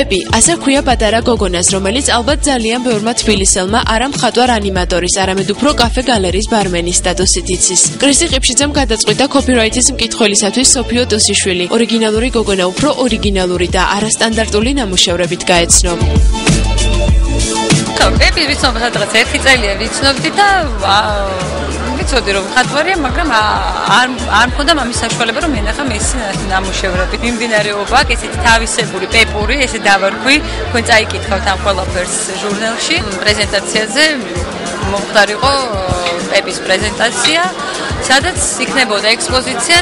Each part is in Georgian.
პეპი, ასე ქვია პატარა გოგონას, რომელიც ალბათ ძალიან ბევრმა თბილისელმა არა მხატვარ ანიმატორის, არამედ უფრო კაფე გალერიის ბარმენის სტატუსით იცის. კრისი ყიფშიძემ გადაწყვიტა კოპირაითის მკითხველისათვის სოფიო ტუსიშვილი, ორიგინალური გოგონა უფრო ორიგინალური და არასტანდარტული ნამუშევრებით გაეცნო. პეპი ვიცნობ სადღაც 1 წელია ვიცნობდი და ვიცოდი რომ მხატვარია, მაგრამ არ მქონდა ამის საშუალება რომ ენახა მისი ნამუშევრები. მიმდინარეობა ესეთი თავისებური პეპური, ესე დავარქვი, თქვენ წაიკითხავთ ამ ყველაფერს ჟურნალში. პრეზენტაციაზე მომხდარიყო პეპის პრეზენტაცია, სადაც იქნებოდა ექსპოზიცია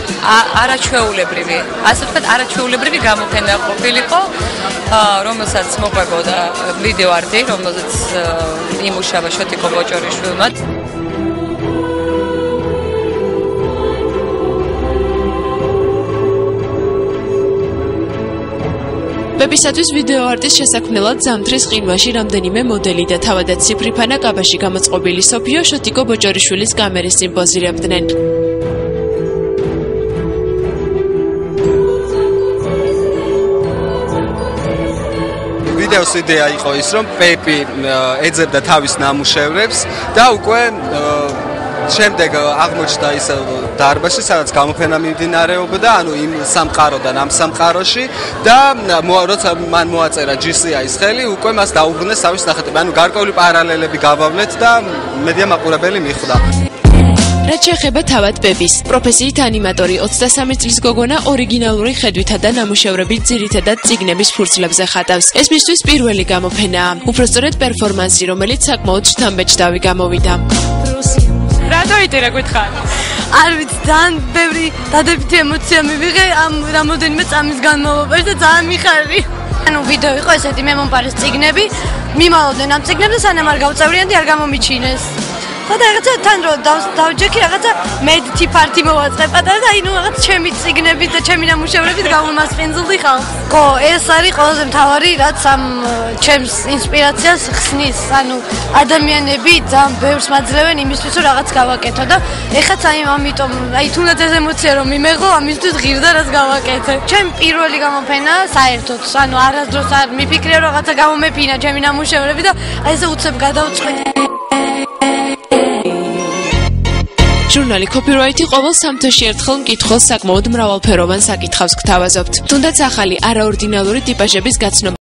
არაჩვეულებრივი, ასე ვთქვათ, არაჩვეულებრივი გამოფენა ყოფილიყო, რომელსაც მოყვებოდა ვიდეო არტი, რომელზეც იმუშავა შოტიკო ბოჭორიშვილმა. პეპისათვის ვიდეო არტის შესაქმნელად ზამთრის ყინვაში რამდენიმე მოდელი და თავადაც ციფრიფანა კაბაში გამოწყობილი სოფიო შოტიკო ბოჭორიშვილის კამერის წინ პოზირებდნენ. ვიდეოს იდეა იყო ის, რომ პეპი ეძებდა თავის ნამუშევრებს და უკვე შემდეგ აღმოჩნდა ის დარბაზში, სადაც გამოფენა მიმდინარეობდა, ანუ იმ სამყაროდან ამ სამყაროში და როცა მან მოაწერა GCI-ის ხელი, უკვე მას დაუბრუნეს თავის ნახატები, ანუ გარკვეული პარალელები გავავლეთ და მედია მაყურებელი მიხვდა. რაც შეეხება თავად პეპის, პროფესიით ანიმატორი 23 წლის გოგონა ორიგინალური ხედვითა და ნამუშევრებით ძირითადად წიგნების ფურცლებზე ხატავს. ეს მისთვის პირველი გამოფენაა, უпростоრედ პერფორმანსი, რომელიც საკმაოდ შთამბეჭდავი გამოვიდა. რატო იტირა გითხარ? არ ვიცი, ძალიან ბევრი დადებითი ემოცია მივიღე ამ რამოდენიმე წამის განმავლობაში და ძალიან მიხარი. ანუ ვიდეო იყო ესეთი, მე მომპარეს წიგნები, მიმალოდნენ ამ წიგნებს და სანამ არ გავწევრიან და არ გამომიჩინეს. და რაღაცა თან რო დავჯექი რაღაცა მედთი ფარტი მოვაწყე პატარა და აი ნუ რაღაც ჩემი წიგნებით და ჩემი ნამუშევრებით გავუმასპინძლდი ხალხს. ხო, ეს არის ყველაზე მთავარი, რაც ამ ჩემს ინსპირაციას ხსნის. ანუ ადამიანები ძალიან ბევრს მაძლევენ იმისთვის, რომ რაღაც გავაკეთო და ეხაც ამიტომ აი თუნდაც ეს ემოცია რომ მიმეღო, ამისთვის ღირდა რაც გავაკეთე. ჩემი პირველი გამოფენა საერთოდ, ანუ არასდროს არ მიფიქრე რომ რაღაცა გამომეფინა ჩემი ნამუშევრები და აი ესე უცებ გადავწყვეტე. ჟურნალი კოპირაითი ყოველ 3 თვეში ერთხელ მკითხველს საკმაოდ მრავალფეროვან საკითხავს გთავაზობთ. თუნდაც ახალი არაორდინალური ტიპაჟების გაცნობა